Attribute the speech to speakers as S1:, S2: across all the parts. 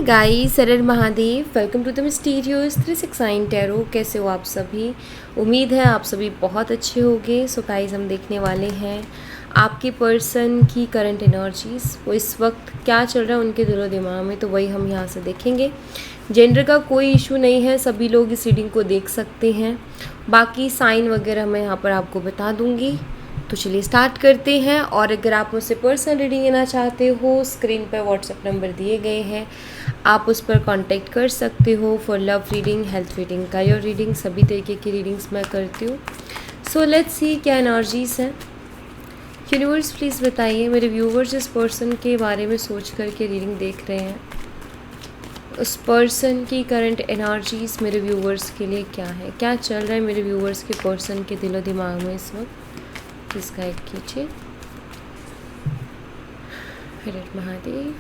S1: Guys सरर Mahadev, welcome to the mysterious 369 tarot. कैसे हो आप सभी? उम्मीद है आप सभी बहुत अच्छे होंगे। सो गाइस हम देखने वाले हैं आपके पर्सन की करंट एनर्जीज, वो इस वक्त क्या चल रहा है उनके दिलो दिमाग में, तो वही हम यहाँ से देखेंगे। जेंडर का कोई इशू नहीं है, सभी लोग इस रीडिंग को देख सकते हैं। बाकी साइन वगैरह मैं यहाँ पर आपको बता दूँगी। तो चलिए स्टार्ट करते हैं। और अगर आप मुझसे पर्सनल रीडिंग लेना चाहते हो, स्क्रीन पर व्हाट्सएप नंबर दिए गए हैं, आप उस पर कांटेक्ट कर सकते हो for love reading, health reading, career reading, सभी तरीके की रीडिंग्स मैं करती हूँ। सो लेट्स सी क्या एनर्जीज हैं। यूनिवर्स प्लीज़ बताइए, मेरे व्यूवर्स जिस पर्सन के बारे में सोच करके रीडिंग देख रहे हैं, उस पर्सन की करंट एनर्जीज मेरे व्यूवर्स के लिए क्या है, क्या चल रहा है मेरे व्यूवर्स के पर्सन के दिलो दिमाग में इस वक्त, प्लीज़ गाइड कीजिए। हरे Mahadev.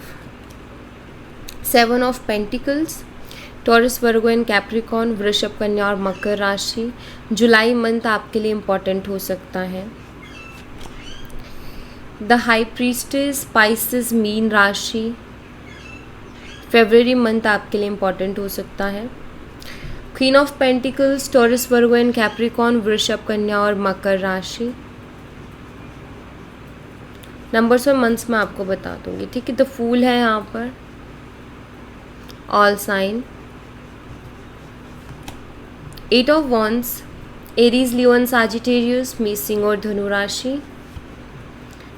S1: 7 of pentacles, Taurus, Virgo and Capricorn, Vrishabh, Kanya और मकर राशि। जुलाई मंथ आपके लिए इम्पॉर्टेंट हो सकता है। The high priestess, spices, mean राशि। फरवरी मंथ आपके लिए इम्पॉर्टेंट हो सकता है। Queen of pentacles, Taurus, Virgo and Capricorn, Vrishabh, Kanya और मकर राशि। नंबर्स और मंथ्स मैं आपको बता दूंगी, ठीक है। द फूल है यहाँ पर, all sign. 8 of wands, Aries, Leo and Sagittarius, मेष और धनु राशि।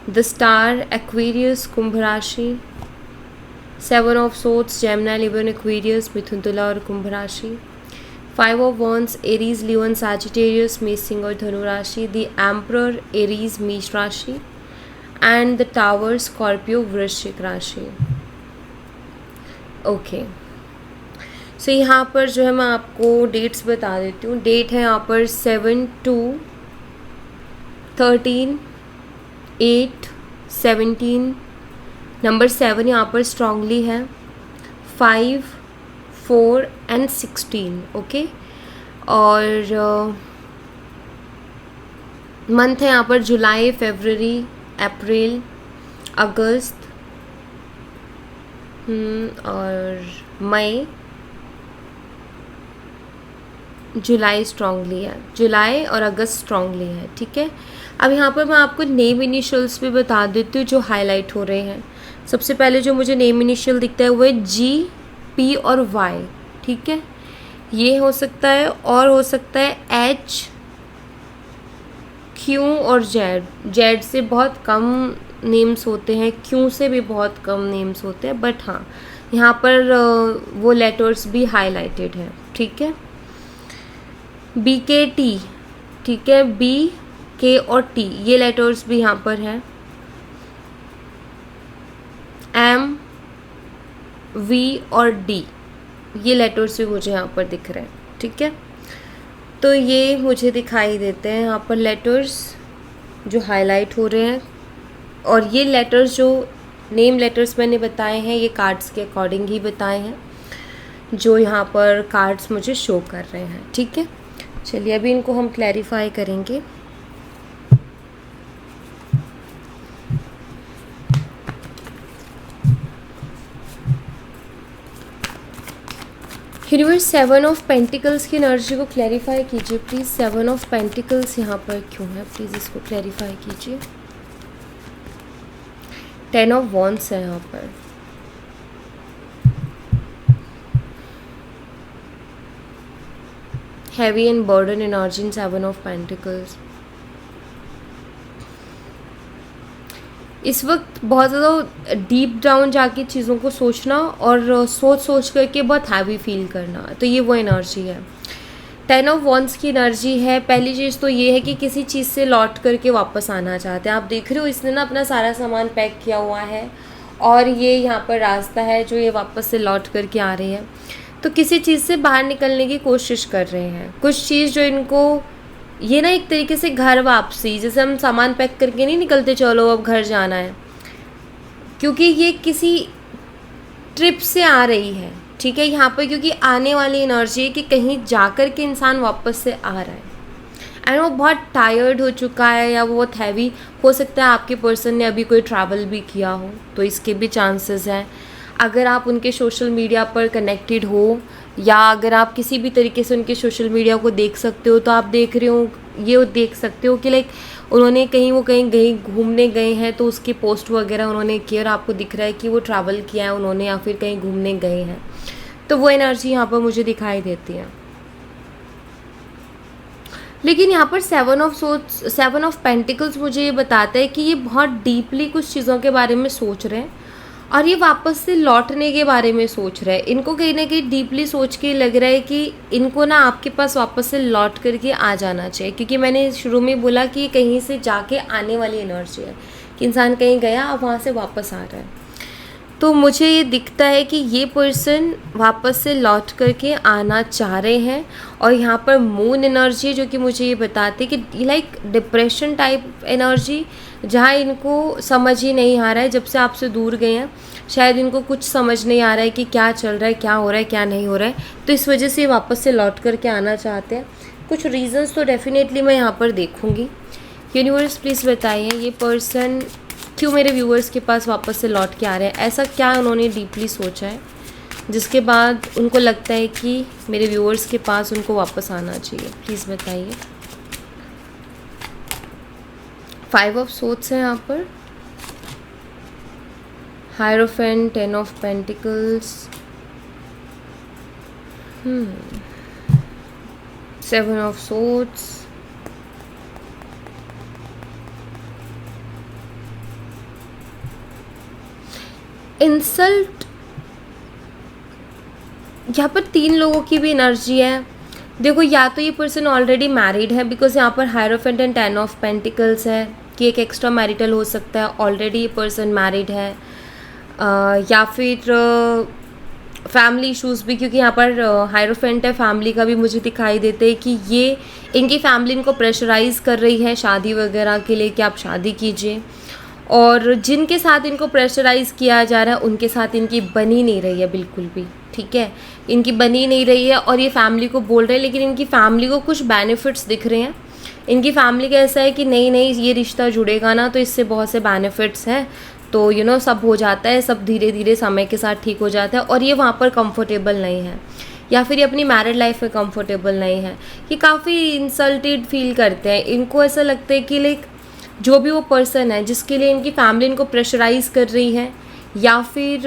S1: द स्टार, एक्वेरियस, कुंभ राशि। 7 of swords, Gemini, Leo and Aquarius, Mithun, Tula और कुंभ राशि। 5 of wands, Aries, Leo and Sagittarius, मेष और धनु राशि। द एम्परर, एरीज, मेष राशि। एंड द टावर, स्कॉर्पियो, वृश्चिक राशि। ओके, सो यहाँ पर जो है मैं आपको डेट्स बता देती हूँ। डेट है यहाँ पर 7/2/13, 8, 17। नंबर 7 यहाँ पर स्ट्रांगली है, 5, 4 एंड 16। ओके, और मंथ है यहाँ पर जुलाई, फरवरी, अप्रैल, अगस्त और मई। जुलाई स्ट्रांगली है, जुलाई और अगस्त स्ट्रांगली है, ठीक है। अब यहाँ पर मैं आपको नेम इनिशियल्स भी बता देती हूँ जो हाईलाइट हो रहे हैं। सबसे पहले जो मुझे नेम इनिशियल दिखता है वो है G, P और Y, ठीक है। ये हो सकता है, और हो सकता है H, Q और Z से बहुत कम नेम्स होते हैं, Q से भी बहुत कम नेम्स होते हैं, बट हाँ यहाँ पर वो लेटर्स भी हाईलाइटेड है, ठीक है। BKT, ठीक है, B, K और T ये लेटर्स भी यहाँ पर हैं। M, V और D ये लेटर्स भी मुझे यहाँ पर दिख रहे हैं, ठीक है। तो ये मुझे दिखाई देते हैं यहाँ पर लेटर्स जो हाईलाइट हो रहे हैं। और ये लेटर्स जो नेम लेटर्स मैंने बताए हैं, ये कार्ड्स के अकॉर्डिंग ही बताए हैं जो यहाँ पर कार्ड्स मुझे शो कर रहे हैं, ठीक है। चलिए अभी इनको हम क्लैरिफाई करेंगे। यूनिवर्स 7 ऑफ पेंटिकल्स की एनर्जी को क्लैरिफाई कीजिए प्लीज़। 7 ऑफ पेंटिकल्स यहाँ पर क्यों है, प्लीज़ इसको क्लैरिफाई कीजिए। 10 ऑफ वॉन्ड्स है यहाँ पर, heavy and burden energy in 7 of pentacles. इस वक्त बहुत ज़्यादा डीप डाउन जाके चीज़ों को सोचना और सोच करके बहुत हैवी फील करना, तो ये वो एनर्जी है। 10 ऑफ वॉन्ड्स की एनर्जी है। पहली चीज़ तो ये है कि किसी चीज़ से लौट करके वापस आना चाहते हैं। आप देख रहे हो इसने ना अपना सारा सामान पैक किया हुआ है और ये यहाँ पर रास्ता है जो ये वापस से लौट करके आ रही है। तो किसी चीज़ से बाहर निकलने की कोशिश कर रहे हैं। कुछ चीज़ जो इनको, ये ना एक तरीके से घर वापसी, जैसे हम सामान पैक करके नहीं निकलते, चलो अब घर जाना है, क्योंकि ये किसी ट्रिप से आ रही है, ठीक है। यहाँ पर क्योंकि आने वाली एनर्जी है कि कहीं जाकर के इंसान वापस से आ रहा है एंड वो बहुत टायर्ड हो चुका है या वो बहुत हैवी हो सकता है। आपके पर्सन ने अभी कोई ट्रैवल भी किया हो तो इसके भी चांसेस हैं। अगर आप उनके सोशल मीडिया पर कनेक्टेड हो या अगर आप किसी भी तरीके से उनके सोशल मीडिया को देख सकते हो, तो आप देख रहे हो, ये देख सकते हो कि लाइक उन्होंने कहीं घूमने गए हैं तो उसकी पोस्ट वगैरह उन्होंने किया और आपको दिख रहा है कि वो ट्रैवल किया है उन्होंने या फिर कहीं घूमने गए हैं। तो वो एनर्जी यहाँ पर मुझे दिखाई देती है। लेकिन यहाँ पर सेवन ऑफ पेंटिकल्स मुझे ये बताता है कि ये बहुत डीपली कुछ चीज़ों के बारे में सोच रहे हैं और ये वापस से लौटने के बारे में सोच रहे हैं। इनको कहीं ना कहीं डीपली सोच के लग रहा है कि इनको ना आपके पास वापस से लौट करके आ जाना चाहिए, क्योंकि मैंने शुरू में बोला कि कहीं से जाके आने वाली एनर्जी है कि इंसान कहीं गया अब वहाँ से वापस आ रहा है। तो मुझे ये दिखता है कि ये पर्सन वापस से लौट करके आना चाह रहे हैं। और यहाँ पर मून एनर्जी है जो कि मुझे ये बताती है कि लाइक डिप्रेशन टाइप एनर्जी, जहाँ इनको समझ ही नहीं आ रहा है जब से आपसे दूर गए हैं, शायद इनको कुछ समझ नहीं आ रहा है कि क्या चल रहा है, क्या हो रहा है, क्या नहीं हो रहा है, तो इस वजह से वापस से लौट करके आना चाहते हैं। कुछ रीजंस तो डेफिनेटली मैं यहाँ पर देखूँगी। यूनिवर्स प्लीज़ बताइए ये पर्सन क्यों मेरे व्यूअर्स के पास वापस से लौट के आ रहे हैं, ऐसा क्या उन्होंने डीपली सोचा है जिसके बाद उनको लगता है कि मेरे व्यूअर्स के पास उनको वापस आना चाहिए। प्लीज़ बताइए। 5 ऑफ सोर्ड्स है यहाँ पर, hierophant, 10 of pentacles, 7 of swords, insult. यहाँ पर 3 लोगों की भी एनर्जी है। देखो, या तो ये पर्सन ऑलरेडी मैरिड है, बिकॉज यहाँ पर हायरोफेंट एंड 10 ऑफ पेंटिकल्स है कि एक एक्स्ट्रा मैरिटल हो सकता है, ऑलरेडी ये पर्सन मैरिड है। या फिर फैमिली इश्यूज़ भी, क्योंकि यहाँ पर हायरोफेंट है, फैमिली का भी मुझे दिखाई देते हैं कि ये इनकी फैमिली इनको प्रेशराइज कर रही है शादी वगैरह के लिए कि आप शादी कीजिए, और जिनके साथ इनको प्रेशराइज़ किया जा रहा है उनके साथ इनकी बनी नहीं रही है बिल्कुल भी। ठीक है, इनकी बनी नहीं रही है और ये फैमिली को बोल रहे हैं, लेकिन इनकी फैमिली को कुछ बेनिफिट्स दिख रहे हैं। इनकी फैमिली का ऐसा है कि नहीं नहीं ये रिश्ता जुड़ेगा ना तो इससे बहुत से बेनिफिट्स हैं, तो सब हो जाता है, सब धीरे धीरे समय के साथ ठीक हो जाता है। और ये वहाँ पर कंफर्टेबल नहीं है, या फिर ये अपनी मैरिड लाइफ में कंफर्टेबल नहीं है, ये काफ़ी इंसल्टेड फील करते हैं। इनको ऐसा लगता है कि लाइक जो भी वो पर्सन है जिसके लिए इनकी फैमिली इनको प्रेशराइज़ कर रही है, या फिर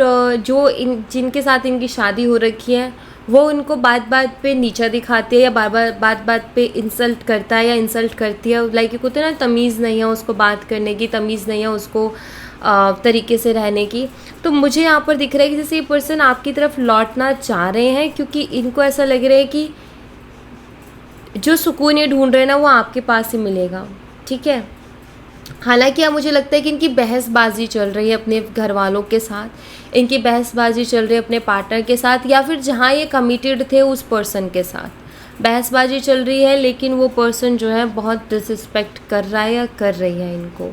S1: जिनके साथ इनकी शादी हो रखी है, वो इनको बात बात पे नीचा दिखाती है या बात बात पे इंसल्ट करता है या इंसल्ट करती है। लाइक होता है ना, तमीज़ नहीं है उसको बात करने की, तमीज़ नहीं है उसको तरीके से रहने की। तो मुझे यहाँ पर दिख रहा है कि जैसे ये पर्सन आपकी तरफ लौटना चाह रहे हैं, क्योंकि इनको ऐसा लग रहा है कि जो सुकून ये ढूंढ रहे हैं ना वो आपके पास ही मिलेगा। ठीक है, हालांकि अब मुझे लगता है कि इनकी बहसबाजी चल रही है अपने घर वालों के साथ, इनकी बहसबाजी चल रही है अपने पार्टनर के साथ, या फिर जहाँ ये कमिटेड थे उस पर्सन के साथ बहसबाजी चल रही है, लेकिन वो पर्सन जो है बहुत डिसरिस्पेक्ट कर रहा है या कर रही है इनको।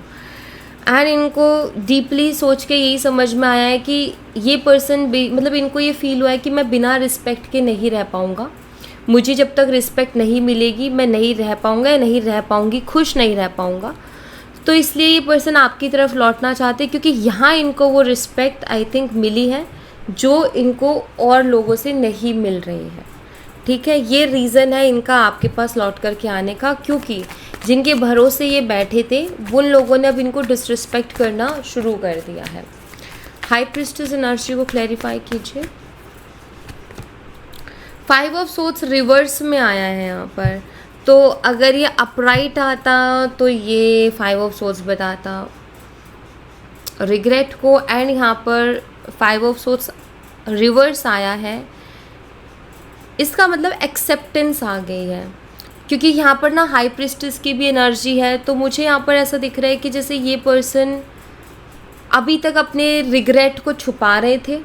S1: एंड इनको डीपली सोच के यही समझ में आया है कि ये पर्सन मतलब इनको ये फील हुआ है कि मैं बिना रिस्पेक्ट के नहीं रह पाऊँगा, मुझे जब तक रिस्पेक्ट नहीं मिलेगी मैं नहीं रह पाऊँगा या नहीं रह पाऊँगी, खुश नहीं रह पाऊँगा। तो इसलिए ये पर्सन आपकी तरफ लौटना चाहते हैं, क्योंकि यहाँ इनको वो रिस्पेक्ट आई थिंक मिली है जो इनको और लोगों से नहीं मिल रही है। ठीक है, ये रीज़न है इनका आपके पास लौट करके आने का, क्योंकि जिनके भरोसे ये बैठे थे उन लोगों ने अब इनको डिसरिस्पेक्ट करना शुरू कर दिया है। हाई प्रीस्टेस एनर्जी को क्लैरिफाई कीजिए। 5 ऑफ सोर्ड्स रिवर्स में आया है यहाँ पर, तो अगर ये अपराइट आता तो ये 5 ऑफ सोर्ड्स बताता रिग्रेट को, एंड यहाँ पर 5 ऑफ सोर्ड्स रिवर्स आया है, इसका मतलब एक्सेप्टेंस आ गई है। क्योंकि यहाँ पर ना हाई प्रीस्टेस की भी एनर्जी है, तो मुझे यहाँ पर ऐसा दिख रहा है कि जैसे ये पर्सन अभी तक अपने रिग्रेट को छुपा रहे थे,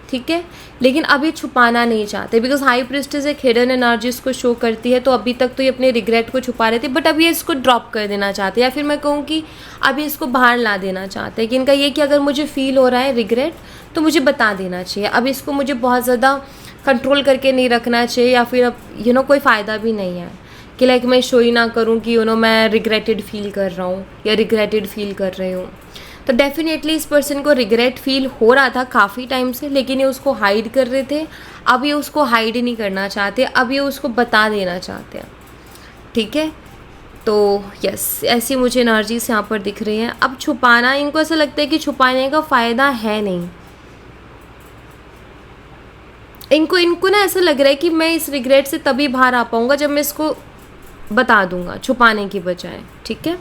S1: ठीक है, लेकिन अभी छुपाना नहीं चाहते, बिकॉज हाई प्रीस्टेस एक हिडन एनर्जीज को शो करती है। तो अभी तक तो ये अपने रिग्रेट को छुपा रहे थे, बट अभी इसको ड्रॉप कर देना चाहते हैं, या फिर मैं कहूँ कि अभी इसको बाहर ला देना चाहते हैं। कि इनका ये कि अगर मुझे फील हो रहा है रिग्रेट तो मुझे बता देना चाहिए, अब इसको मुझे बहुत ज़्यादा कंट्रोल करके नहीं रखना चाहिए, या फिर अब कोई फ़ायदा भी नहीं है कि लाइक मैं शो ही ना करूँ कि मैं रिग्रेटेड फील कर रहा हूँ या रिग्रेटेड फील कर रही हूँ। तो डेफिनेटली इस पर्सन को रिग्रेट फील हो रहा था काफ़ी टाइम से, लेकिन ये उसको हाइड कर रहे थे। अब ये उसको हाइड नहीं करना चाहते, अब ये उसको बता देना चाहते हैं, ठीक है। तो यस, ऐसी मुझे एनर्जीज यहाँ पर दिख रही हैं। अब छुपाना, इनको ऐसा लगता है कि छुपाने का फ़ायदा है नहीं। इनको ना ऐसा लग रहा है कि मैं इस रिग्रेट से तभी बाहर आ पाऊँगा जब मैं इसको बता दूँगा, छुपाने की बजाय, ठीक है।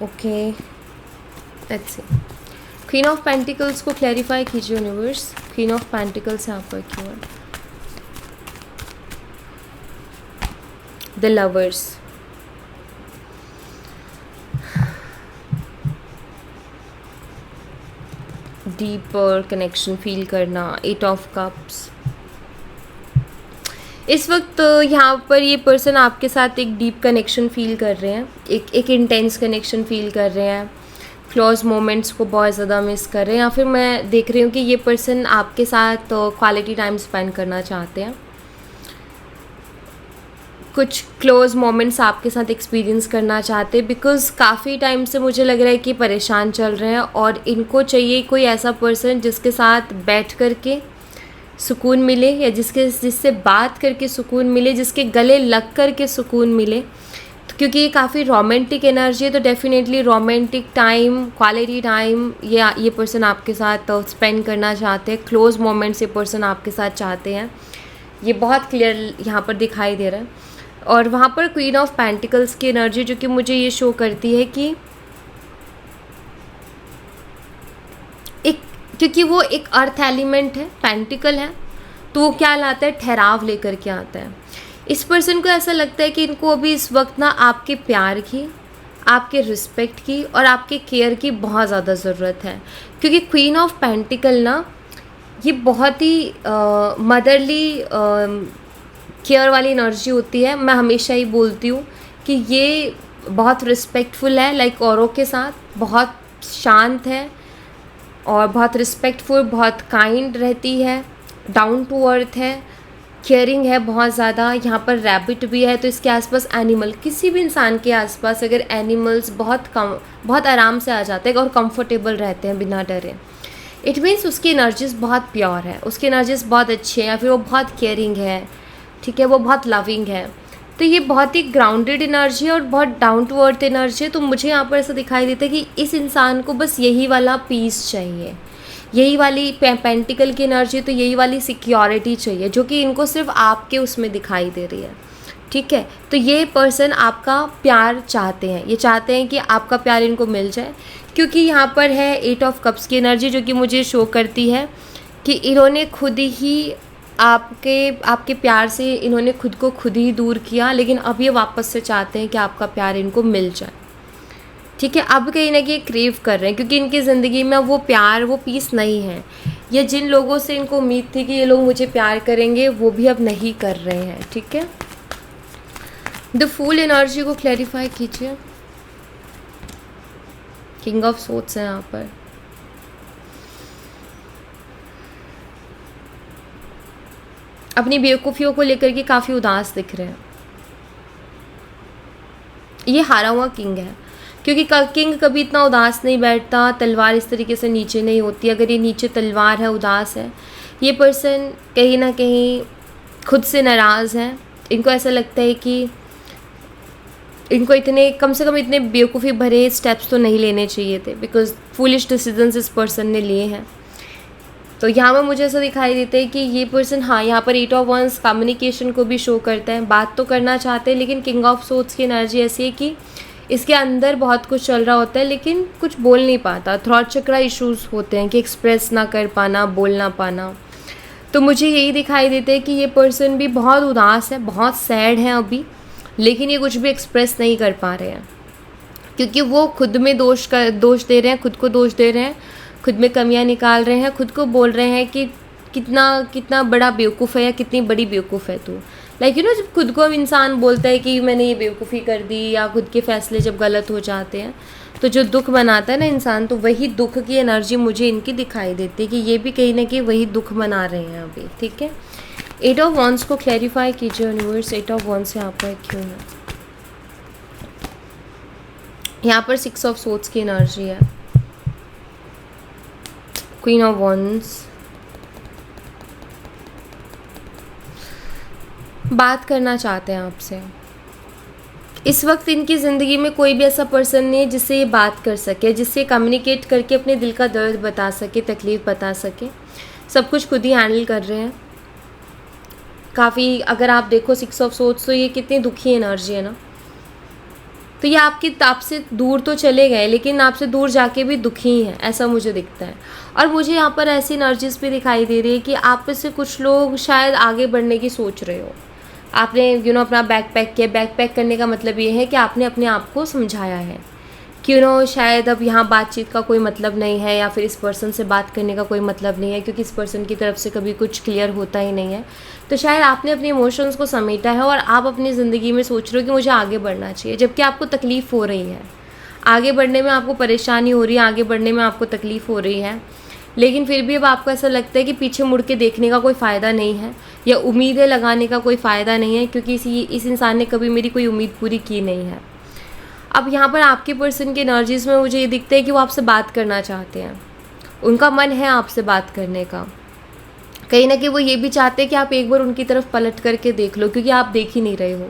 S1: Okay, let's see. Queen of pentacles को क्लैरिफाई कीजिए यूनिवर्स। क्वीन ऑफ पेंटिकल्स यहाँ पर क्यों है? The lovers, deeper connection feel करना, 8 ऑफ कप्स। इस वक्त यहाँ पर ये पर्सन आपके साथ एक डीप कनेक्शन फील कर रहे हैं, एक इंटेंस कनेक्शन फील कर रहे हैं, क्लोज मोमेंट्स को बहुत ज़्यादा मिस कर रहे हैं, या फिर मैं देख रही हूँ कि ये पर्सन आपके साथ क्वालिटी टाइम स्पेंड करना चाहते हैं, कुछ क्लोज मोमेंट्स आपके साथ एक्सपीरियंस करना चाहते हैं, बिकॉज़ काफ़ी टाइम से मुझे लग रहा है कि परेशान चल रहे हैं और इनको चाहिए कोई ऐसा पर्सन जिसके साथ बैठ कर के सुकून मिले, या जिससे बात करके सुकून मिले, जिसके गले लग कर के सुकून मिले। तो क्योंकि ये काफ़ी रोमांटिक एनर्जी है, तो definitely romantic time, quality time ये पर्सन आपके साथ स्पेंड करना चाहते हैं, क्लोज मोमेंट्स ये पर्सन आपके साथ चाहते हैं। ये बहुत क्लियर यहाँ पर दिखाई दे रहा है। और वहाँ पर क्वीन ऑफ पेंटिकल्स की एनर्जी जो कि मुझे ये शो करती है कि क्योंकि वो एक अर्थ एलिमेंट है, पेंटिकल है, तो वो क्या लाता है? ठहराव लेकर के आता है। इस पर्सन को ऐसा लगता है कि इनको अभी इस वक्त ना आपके प्यार की, आपके रिस्पेक्ट की और आपके केयर की बहुत ज़्यादा ज़रूरत है, क्योंकि क्वीन ऑफ पेंटिकल ना ये बहुत ही मदरली केयर वाली एनर्जी होती है। मैं हमेशा ही बोलती हूँ कि ये बहुत रिस्पेक्टफुल है, लाइक औरों के साथ बहुत शांत है और बहुत रिस्पेक्टफुल, बहुत काइंड रहती है, डाउन टू अर्थ है, केयरिंग है बहुत ज़्यादा। यहाँ पर रैबिट भी है, तो इसके आसपास एनिमल, किसी भी इंसान के आसपास अगर एनिमल्स बहुत आराम से आ जाते हैं और कंफर्टेबल रहते हैं बिना डरे, इट मीन्स उसकी एनर्जीज बहुत प्योर है, उसकी एनर्जीज बहुत अच्छी है, या फिर वो बहुत केयरिंग है, ठीक है, वो बहुत लविंग है। तो ये बहुत ही ग्राउंडेड एनर्जी है और बहुत डाउन टू अर्थ एनर्जी है। तो मुझे यहाँ पर ऐसा दिखाई देता है कि इस इंसान को बस यही वाला पीस चाहिए, यही वाली पेंटिकल की एनर्जी, तो यही वाली सिक्योरिटी चाहिए जो कि इनको सिर्फ आपके उसमें दिखाई दे रही है, ठीक है। तो ये पर्सन आपका प्यार चाहते हैं, ये चाहते हैं कि आपका प्यार इनको मिल जाए, क्योंकि यहाँ पर है 8 ऑफ कप्स की एनर्जी जो कि मुझे शो करती है कि इन्होंने खुद ही आपके प्यार से इन्होंने खुद को खुद ही दूर किया, लेकिन अब ये वापस से चाहते हैं कि आपका प्यार इनको मिल जाए, ठीक है। अब कहीं ना कहीं क्रेव कर रहे हैं, क्योंकि इनकी ज़िंदगी में वो प्यार, वो पीस नहीं है, या जिन लोगों से इनको उम्मीद थी कि ये लोग मुझे प्यार करेंगे, वो भी अब नहीं कर रहे हैं, ठीक है। द फूल एनर्जी को क्लैरिफाई कीजिए। किंग ऑफ सोर्ड्स है यहाँ पर। अपनी बेवकूफ़ियों को लेकर के काफ़ी उदास दिख रहे हैं। ये हारा हुआ किंग है, क्योंकि किंग कभी इतना उदास नहीं बैठता, तलवार इस तरीके से नीचे नहीं होती। अगर ये नीचे तलवार है, उदास है, ये पर्सन कहीं ना कहीं खुद से नाराज़ है। इनको ऐसा लगता है कि इनको इतने, कम से कम इतने बेवकूफ़ी भरे स्टेप्स तो नहीं लेने चाहिए थे, बिकॉज फूलिश डिसीजंस इस पर्सन ने लिए हैं। तो यहाँ पर मुझे ऐसा दिखाई देता है कि ये पर्सन, हाँ, यहाँ पर 8 ऑफ वंस कम्युनिकेशन को भी शो करता है, बात तो करना चाहते हैं, लेकिन किंग ऑफ सोर्ड्स की एनर्जी ऐसी है कि इसके अंदर बहुत कुछ चल रहा होता है, लेकिन कुछ बोल नहीं पाता। थ्रॉट चक्रा इश्यूज़ होते हैं कि एक्सप्रेस ना कर पाना, बोल ना पाना। तो मुझे यही दिखाई देता है कि ये पर्सन भी बहुत उदास है, बहुत सैड है अभी, लेकिन ये कुछ भी एक्सप्रेस नहीं कर पा रहे हैं, क्योंकि वो खुद में दोष दे रहे हैं, खुद को दोष दे रहे हैं, खुद में कमियां निकाल रहे हैं, खुद को बोल रहे हैं कि कितना बड़ा बेवकूफ़ है या कितनी बड़ी बेवकूफ़ है तू। लाइक जब खुद को इंसान बोलता है कि मैंने ये बेवकूफ़ी कर दी, या खुद के फैसले जब गलत हो जाते हैं, तो जो दुख मनाता है ना इंसान, तो वही दुख की एनर्जी मुझे इनकी दिखाई देती है कि ये भी कहीं ना कहीं वही दुख मना रहे हैं अभी, ठीक है। 8 ऑफ वंस को क्लैरिफाई कीजिए यूनिवर्स। 8 ऑफ वंस यहाँ पर क्यों है? यहाँ पर 6 ऑफ सोर्ड्स की एनर्जी है, क्वीन ऑफ वंड्स। बात करना चाहते हैं आपसे। इस वक्त इनकी ज़िंदगी में कोई भी ऐसा पर्सन नहीं है जिससे ये बात कर सके, जिससे कम्युनिकेट करके अपने दिल का दर्द बता सके, तकलीफ़ बता सके। सब कुछ खुद ही हैंडल कर रहे हैं। काफ़ी अगर आप देखो 6 ऑफ सोर्ड्स, तो ये कितनी दुखी एनर्जी है ना। तो ये आपसे दूर तो चले गए, लेकिन आपसे दूर जाके भी दुखी ही हैं, ऐसा मुझे दिखता है। और मुझे यहाँ पर ऐसी एनर्जीज भी दिखाई दे रही है कि आप में से कुछ लोग शायद आगे बढ़ने की सोच रहे हो। आपने अपना बैग पैक किया। बैग पैक करने का मतलब ये है कि आपने अपने आप को समझाया है कि शायद अब यहाँ बातचीत का कोई मतलब नहीं है, या फिर इस पर्सन से बात करने का कोई मतलब नहीं है, क्योंकि इस पर्सन की तरफ से कभी कुछ क्लियर होता ही नहीं है। तो शायद आपने अपने इमोशंस को समेटा है और आप अपनी ज़िंदगी में सोच रहे हो कि मुझे आगे बढ़ना चाहिए, जबकि आपको तकलीफ़ हो रही है। आगे बढ़ने में आपको परेशानी हो रही है, आगे बढ़ने में आपको तकलीफ़ हो रही है, लेकिन फिर भी अब आपको ऐसा लगता है कि पीछे मुड़ के देखने का कोई फ़ायदा नहीं है, या उम्मीदें लगाने का कोई फ़ायदा नहीं है, क्योंकि इस इंसान ने कभी मेरी कोई उम्मीद पूरी की नहीं है। अब यहाँ पर आपके पर्सन की एनर्जीज़ में मुझे ये दिखता है कि वो आपसे बात करना चाहते हैं, उनका मन है आपसे बात करने का। कहीं ना कहीं वो ये भी चाहते हैं कि आप एक बार उनकी तरफ पलट करके देख लो, क्योंकि आप देख ही नहीं रहे हो।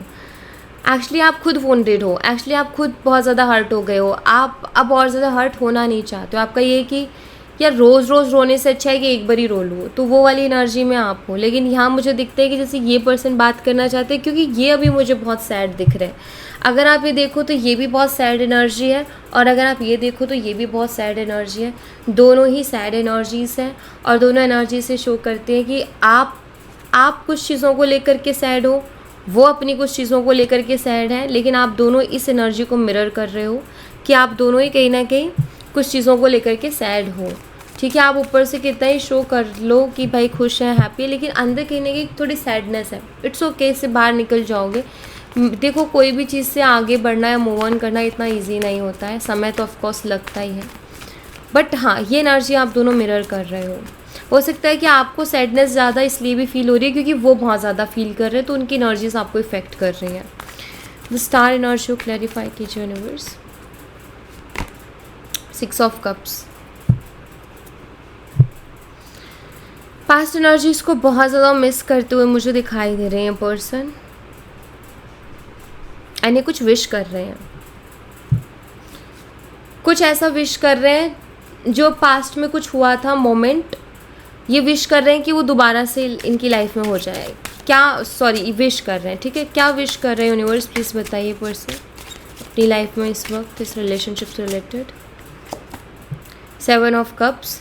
S1: एक्चुअली आप खुद वोंडेड हो, एक्चुअली आप खुद बहुत ज़्यादा हर्ट हो गए हो। आप अब और ज़्यादा हर्ट होना नहीं चाहते हो। आपका ये है कि यार रोज़ रोज़ रोने से अच्छा है कि एक बार ही रो लो, तो वो वाली एनर्जी में आप हो। लेकिन यहाँ मुझे दिखता है कि जैसे ये पर्सन बात करना चाहते हैं, क्योंकि ये अभी मुझे बहुत सैड दिख रहे हैं। अगर आप ये देखो तो ये भी बहुत सैड एनर्जी है, और अगर आप ये देखो तो ये भी बहुत सैड एनर्जी है। दोनों ही सैड एनर्जीज़ हैं, और दोनों एनर्जी से शो करते हैं कि आप कुछ चीज़ों को लेकर के सैड हो, वो अपनी कुछ चीज़ों को लेकर के सैड है, लेकिन आप दोनों इस एनर्जी को मिरर कर रहे हो कि आप दोनों ही कहीं ना कहीं कुछ चीज़ों को लेकर के सैड हो। ठीक है, आप ऊपर से कितना ही शो कर लो कि भाई खुश है, हैप्पी है, लेकिन अंदर कहीं ना कहीं थोड़ी सैडनेस है। इट्स ओके, इससे बाहर निकल जाओगे। देखो, कोई भी चीज़ से आगे बढ़ना या मूव ऑन करना इतना ईजी नहीं होता है, समय तो ऑफकोर्स लगता ही है। बट हाँ, ये एनर्जी आप दोनों मिरर कर रहे हो सकता है कि आपको सैडनेस ज़्यादा इसलिए भी फील हो रही है क्योंकि वो बहुत ज़्यादा फील कर रहे हैं, तो उनकी एनर्जीज आपको इफेक्ट कर रही हैं। द स्टार एनर्जी को क्लैरिफाई कीजिए universe. 6 of cups. Past energies को बहुत ज़्यादा मिस करते हुए मुझे दिखाई दे रहे हैं पर्सन, यानी कुछ विश कर रहे हैं, कुछ ऐसा विश कर रहे हैं जो पास्ट में कुछ हुआ था मोमेंट, ये विश कर रहे हैं कि वो दोबारा से इनकी लाइफ में हो जाए। क्या विश कर रहे हैं, ठीक है, क्या विश कर रहे हैं यूनिवर्स, प्लीज़ बताइए पर्सन अपनी लाइफ में इस वक्त इस रिलेशनशिप से रिलेटेड। 7 of cups.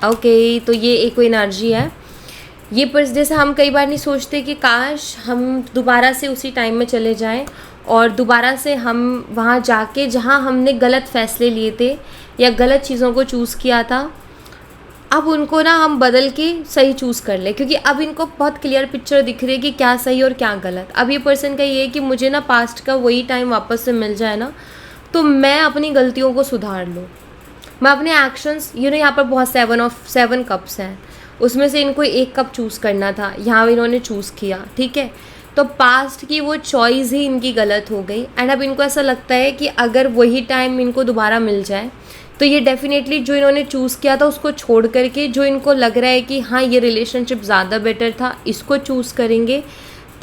S1: ओके, तो ये एक कोई एनर्जी है। ये पर जैसे हम कई बार नहीं सोचते कि काश हम दोबारा से उसी टाइम में चले जाएं और दोबारा से हम वहाँ जाके जहाँ हमने गलत फैसले लिए थे या गलत चीज़ों को चूज़ किया था, अब उनको ना हम बदल के सही चूज़ कर लें, क्योंकि अब इनको बहुत क्लियर पिक्चर दिख रही है कि क्या सही और क्या गलत। अब ये पर्सन का ये है कि मुझे ना पास्ट का वही टाइम वापस से मिल जाए ना, तो मैं अपनी गलतियों को सुधार लूँ, मैं अपने एक्शंस यहाँ पर बहुत 7 कप्स हैं, उसमें से इनको एक कप चूज़ करना था, यहाँ इन्होंने चूज़ किया, ठीक है। तो पास्ट की वो चॉइस ही इनकी गलत हो गई, एंड अब इनको ऐसा लगता है कि अगर वही टाइम इनको दोबारा मिल जाए तो ये डेफिनेटली जो इन्होंने चूज़ किया था उसको छोड़ करके जो इनको लग रहा है कि हाँ ये रिलेशनशिप ज़्यादा बेटर था, इसको चूज़ करेंगे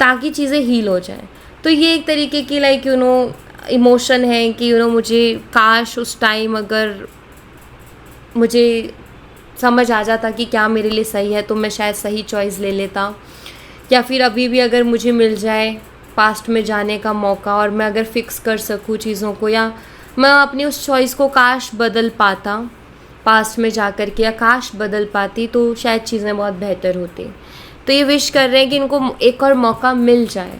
S1: ताकि चीज़ें हील हो जाए। तो ये एक तरीके की लाइक इमोशन है कि मुझे काश उस टाइम अगर मुझे समझ आ जाता कि क्या मेरे लिए सही है तो मैं शायद सही चॉइस ले लेता, या फिर अभी भी अगर मुझे मिल जाए पास्ट में जाने का मौका और मैं अगर फिक्स कर सकूँ चीज़ों को, या मैं अपनी उस चॉइस को काश बदल पाता पास्ट में जा कर के, या काश बदल पाती तो शायद चीज़ें बहुत बेहतर होती। तो ये विश कर रहे हैं कि इनको एक और मौका मिल जाए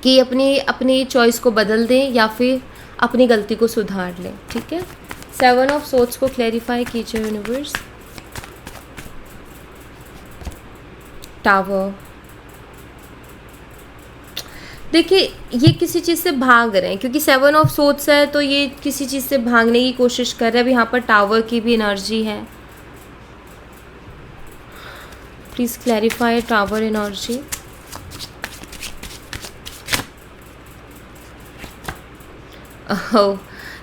S1: कि अपनी चॉइस को बदल दें या फिर अपनी गलती को सुधार लें, ठीक है। 7 ऑफ सोर्ड्स को क्लैरिफाई कीजिए यूनिवर्स। टावर। देखिए, ये किसी चीज़ से भाग रहे हैं क्योंकि 7 ऑफ सोर्ड्स है, तो ये किसी चीज़ से भागने की कोशिश कर रहे हैं। अब यहाँ पर टावर की भी एनर्जी है, please clarify tower energy. Oh,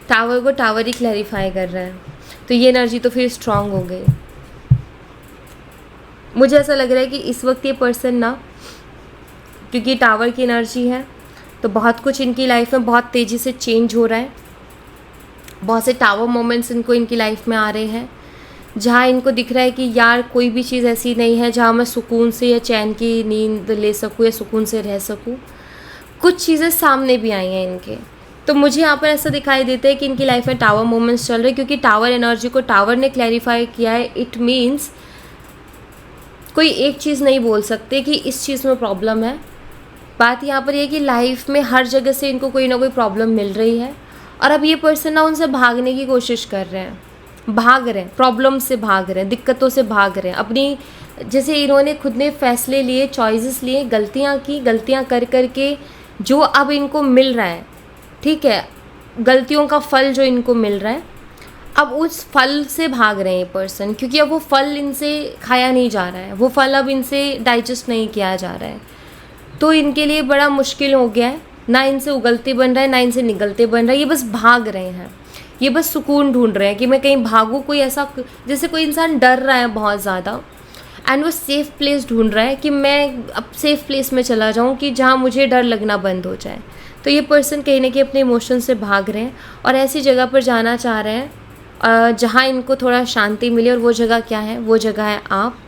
S1: tower को टावर ही क्लैरिफाई कर रहा है, तो ये एनर्जी तो फिर स्ट्रांग हो गई। मुझे ऐसा लग रहा है कि इस वक्त ये पर्सन ना, क्योंकि टावर की एनर्जी है, तो बहुत कुछ इनकी लाइफ में बहुत तेज़ी से चेंज हो रहा है। बहुत से टावर मोमेंट्स इनकी लाइफ में आ रहे हैं, जहाँ इनको दिख रहा है कि यार कोई भी चीज़ ऐसी नहीं है जहाँ मैं सुकून से या चैन की नींद ले सकूँ या सुकून से रह सकूँ। कुछ चीज़ें सामने भी आई हैं इनके, तो मुझे यहाँ पर ऐसा दिखाई देता है कि इनकी लाइफ में टावर मोमेंट्स चल रहे हैं, क्योंकि टावर एनर्जी को टावर ने क्लैरिफाई किया है। इट मीन्स कोई एक चीज़ नहीं बोल सकते कि इस चीज़ में प्रॉब्लम है। बात यहाँ पर यह है कि लाइफ में हर जगह से इनको कोई ना कोई प्रॉब्लम मिल रही है, और अब ये पर्सन ना उनसे भागने की कोशिश कर रहे हैं, प्रॉब्लम से भाग रहे हैं, दिक्कतों से भाग रहे हैं। अपनी जैसे इन्होंने खुद ने फैसले लिए, चॉइसेस लिए, गलतियाँ कर कर के जो अब इनको मिल रहा है, ठीक है, गलतियों का फल जो इनको मिल रहा है, अब उस फल से भाग रहे हैं ये पर्सन, क्योंकि अब वो फल इनसे खाया नहीं जा रहा है, वो फल अब इनसे डाइजेस्ट नहीं किया जा रहा है। तो इनके लिए बड़ा मुश्किल हो गया है, ना इनसे उगलते बन रहा है ना इनसे निगलते बन रहा है। ये बस भाग रहे हैं, ये बस सुकून ढूंढ रहे हैं कि मैं कहीं भागूँ। कोई ऐसा, जैसे कोई इंसान डर रहा है बहुत ज़्यादा एंड वो सेफ़ प्लेस ढूंढ रहा है कि मैं अब सेफ़ प्लेस में चला जाऊँ कि जहाँ मुझे डर लगना बंद हो जाए। तो ये पर्सन कहीं ना कहीं अपने इमोशन से भाग रहे हैं और ऐसी जगह पर जाना चाह रहे हैं जहाँ इनको थोड़ा शांति मिले। और वो जगह क्या है? वो जगह है आप,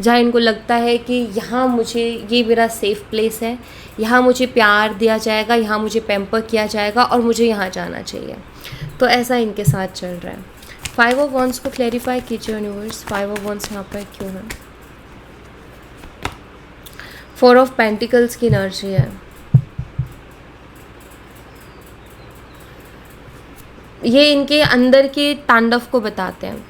S1: जहाँ इनको लगता है कि यहाँ मुझे, ये मेरा सेफ़ प्लेस है, यहाँ मुझे प्यार दिया जाएगा, यहाँ मुझे पैम्पर किया जाएगा और मुझे यहाँ जाना चाहिए। तो ऐसा इनके साथ चल रहा है। 5 ऑफ वॉन्ड्स को क्लैरिफाई कीजिए यूनिवर्स। 5 ऑफ वॉन्ड्स यहाँ पर क्यों है? 4 ऑफ पेंटिकल्स की एनर्जी है। ये इनके अंदर के तांडव को बताते हैं।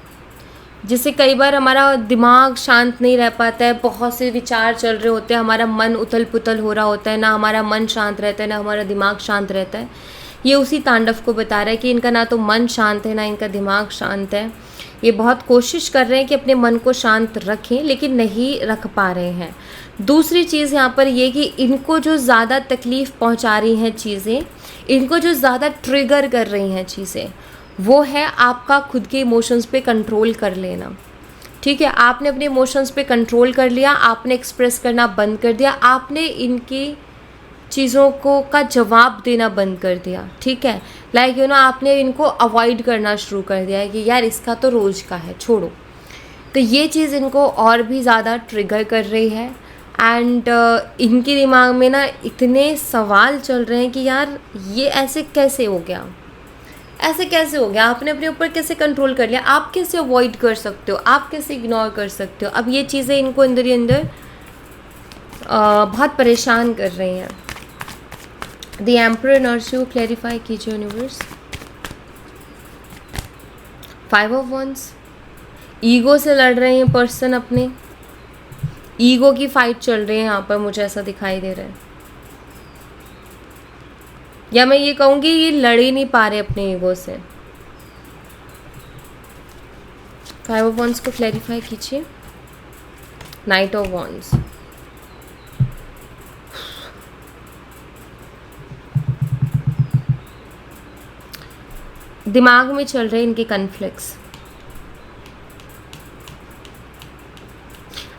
S1: जिससे कई बार हमारा दिमाग शांत नहीं रह पाता है, बहुत से विचार चल रहे होते हैं, हमारा मन उथल पुथल हो रहा होता है, ना हमारा मन शांत रहता है ना हमारा दिमाग शांत रहता है। ये उसी तांडव को बता रहा है कि इनका ना तो मन शांत है ना इनका दिमाग शांत है। ये बहुत कोशिश कर रहे हैं कि अपने मन को शांत रखें, लेकिन नहीं रख पा रहे हैं। दूसरी चीज़ यहाँ पर ये कि इनको जो ज़्यादा तकलीफ़ पहुँचा रही हैं चीज़ें, इनको जो ज़्यादा ट्रिगर कर रही हैं चीज़ें, वो है आपका खुद के इमोशंस पे कंट्रोल कर लेना। ठीक है, आपने अपने इमोशंस पे कंट्रोल कर लिया, आपने एक्सप्रेस करना बंद कर दिया, आपने इनकी चीज़ों को का जवाब देना बंद कर दिया। ठीक है, लाइक आपने इनको अवॉइड करना शुरू कर दिया है कि यार इसका तो रोज़ का है, छोड़ो। तो ये चीज़ इनको और भी ज़्यादा ट्रिगर कर रही है एंड इनके दिमाग में ना इतने सवाल चल रहे हैं कि यार ये ऐसे कैसे हो गया, ऐसे कैसे हो गया, आपने अपने ऊपर कैसे कंट्रोल कर लिया, आप कैसे अवॉइड कर सकते हो, आप कैसे इग्नोर कर सकते हो। अब ये चीज़ें इनको अंदर ही अंदर बहुत परेशान कर रही हैं। द एम्परर एनर्जी को क्लैरिफाई कीजिए यूनिवर्स। 5 ऑफ वंस, ईगो से लड़ रहे हैं पर्सन, अपने ईगो की फाइट चल रही है यहाँ पर, मुझे ऐसा दिखाई दे रहा है। या मैं ये कहूँगी ये लड़ ही नहीं पा रहे अपने ईगो से। 5 ऑफ वॉन्ड्स को क्लैरिफाई कीजिए। नाइट ऑफ वॉन्ड्स, दिमाग में चल रहे इनके कन्फ्लिक्ट्स,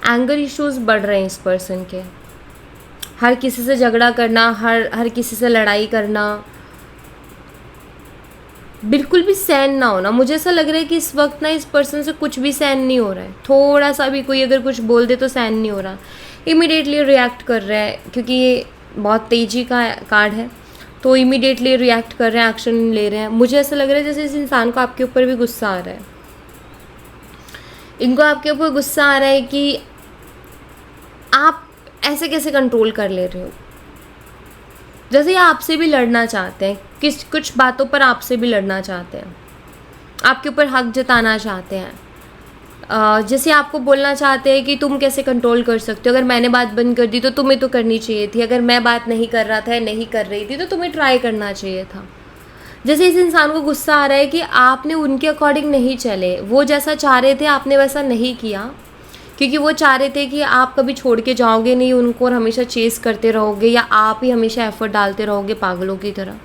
S1: एंगर इश्यूज बढ़ रहे हैं इस पर्सन के। हर किसी से झगड़ा करना, हर किसी से लड़ाई करना, बिल्कुल भी सहन ना होना। मुझे ऐसा लग रहा है कि इस वक्त ना इस पर्सन से कुछ भी सहन नहीं हो रहा है। थोड़ा सा भी कोई अगर कुछ बोल दे तो सहन नहीं हो रहा, इमीडिएटली रिएक्ट कर रहा है, क्योंकि ये बहुत तेज़ी का कार्ड है तो इमीडिएटली रिएक्ट कर रहे हैं, एक्शन ले रहे हैं। मुझे ऐसा लग रहा है जैसे इस इंसान को आपके ऊपर भी गुस्सा आ रहा है। इनको आपके ऊपर गुस्सा आ रहा है कि आप ऐसे कैसे कंट्रोल कर ले रहे हो, जैसे ये आपसे भी लड़ना चाहते हैं, कुछ बातों पर आपसे भी लड़ना चाहते हैं, आपके ऊपर हक जताना चाहते हैं। जैसे आपको बोलना चाहते हैं कि तुम कैसे कंट्रोल कर सकते हो, अगर मैंने बात बंद कर दी तो तुम्हें तो करनी चाहिए थी, अगर मैं बात नहीं कर रहा था या नहीं कर रही थी तो तुम्हें ट्राई करना चाहिए था। जैसे इस इंसान को गुस्सा आ रहा है कि आपने उनके अकॉर्डिंग नहीं चले, वो जैसा चाह रहे थे आपने वैसा नहीं किया, क्योंकि वो चाह रहे थे कि आप कभी छोड़ के जाओगे नहीं उनको और हमेशा चेस करते रहोगे, या आप ही हमेशा एफर्ट डालते रहोगे पागलों की तरह।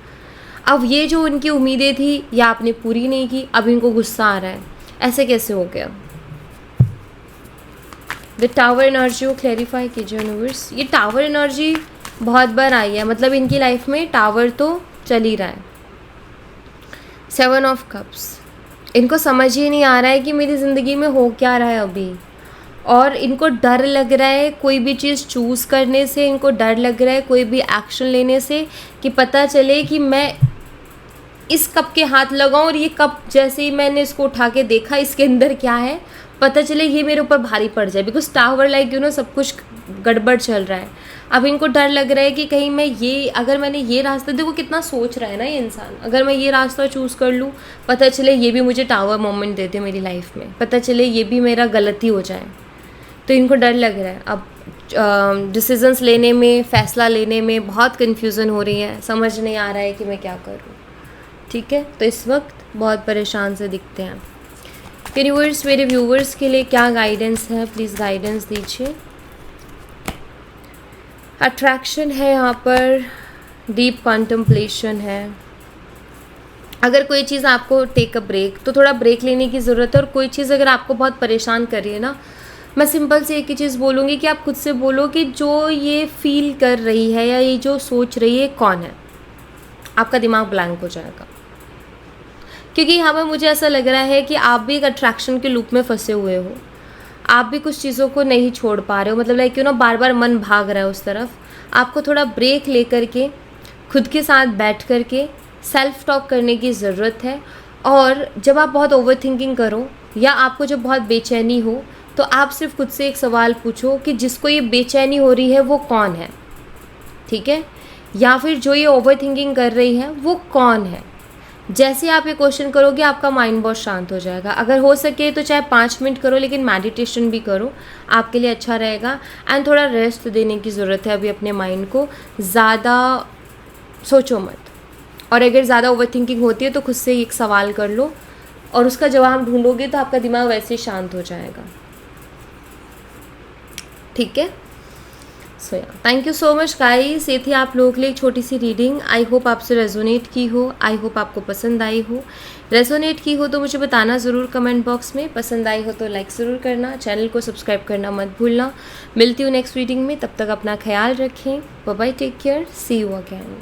S1: अब ये जो उनकी उम्मीदें थी ये आपने पूरी नहीं की, अब इनको गुस्सा आ रहा है, ऐसे कैसे हो गया? द टावर एनर्जी को क्लैरिफाई कीजिए यूनिवर्स। ये टावर एनर्जी बहुत बार आई है, मतलब इनकी लाइफ में टावर तो चल ही रहा है। 7 ऑफ कप्स, इनको समझ ही नहीं आ रहा है कि मेरी ज़िंदगी में हो क्या रहा है अभी, और इनको डर लग रहा है कोई भी चीज़ चूज़ करने से, इनको डर लग रहा है कोई भी एक्शन लेने से, कि पता चले कि मैं इस कप के हाथ लगाऊं और ये कप जैसे ही मैंने इसको उठा के देखा इसके अंदर क्या है, पता चले ये मेरे ऊपर भारी पड़ जाए, बिकॉज टावर लाइक सब कुछ गड़बड़ चल रहा है। अब इनको डर लग रहा है कि कहीं मैं ये, अगर मैंने ये रास्ता, देखो कितना सोच रहा है ना ये इंसान, अगर मैं ये रास्ता चूज़ कर लूँ, पता चले ये भी मुझे टावर मोमेंट दे दे मेरी लाइफ में, पता चले ये भी मेरा गलती हो जाए, तो इनको डर लग रहा है। अब डिसीजंस लेने में, फ़ैसला लेने में बहुत कन्फ्यूज़न हो रही है, समझ नहीं आ रहा है कि मैं क्या करूँ। ठीक है, तो इस वक्त बहुत परेशान से दिखते हैं। यूनिवर्स मेरे व्यूवर्स के लिए क्या गाइडेंस है, प्लीज़ गाइडेंस दीजिए। अट्रैक्शन है यहाँ पर, डीप कॉन्टम्पलेशन है। अगर कोई चीज़ आपको टेक अ ब्रेक, तो थोड़ा ब्रेक लेने की ज़रूरत है। और कोई चीज़ अगर आपको बहुत परेशान कर रही है ना, मैं सिंपल से एक ही चीज़ बोलूँगी कि आप खुद से बोलो कि जो ये फील कर रही है या ये जो सोच रही है कौन है। आपका दिमाग ब्लैंक हो जाएगा, क्योंकि यहाँ पर मुझे ऐसा लग रहा है कि आप भी एक अट्रैक्शन के लूप में फंसे हुए हो, आप भी कुछ चीज़ों को नहीं छोड़ पा रहे हो, मतलब लाइक बार बार मन भाग रहा है उस तरफ। आपको थोड़ा ब्रेक ले करके खुद के साथ बैठ करके सेल्फ टॉक करने की ज़रूरत है। और जब आप बहुत ओवर थिंकिंग करो या आपको जब बहुत बेचैनी हो, तो आप सिर्फ खुद से एक सवाल पूछो कि जिसको ये बेचैनी हो रही है वो कौन है, ठीक है, या फिर जो ये ओवर थिंकिंग कर रही है वो कौन है। जैसे आप ये क्वेश्चन करोगे आपका माइंड बहुत शांत हो जाएगा। अगर हो सके तो चाहे 5 मिनट करो, लेकिन मेडिटेशन भी करो, आपके लिए अच्छा रहेगा। एंड थोड़ा रेस्ट देने की ज़रूरत है अभी अपने माइंड को, ज़्यादा सोचो मत। और अगर ज़्यादा ओवर थिंकिंग होती है तो खुद से एक सवाल कर लो और उसका जवाब ढूंढोगे तो आपका दिमाग वैसे ही शांत हो जाएगा। ठीक है, so thank you so much guys. ये थी आप लोगों के लिए एक छोटी सी रीडिंग। आई होप आपसे रेजोनेट की हो, आई होप आपको पसंद आई हो। रेजोनेट की हो तो मुझे बताना ज़रूर कमेंट बॉक्स में, पसंद आई हो तो लाइक ज़रूर करना, चैनल को सब्सक्राइब करना मत भूलना। मिलती हूँ नेक्स्ट रीडिंग में, तब तक अपना ख्याल रखें। Bye bye, take care, see you again.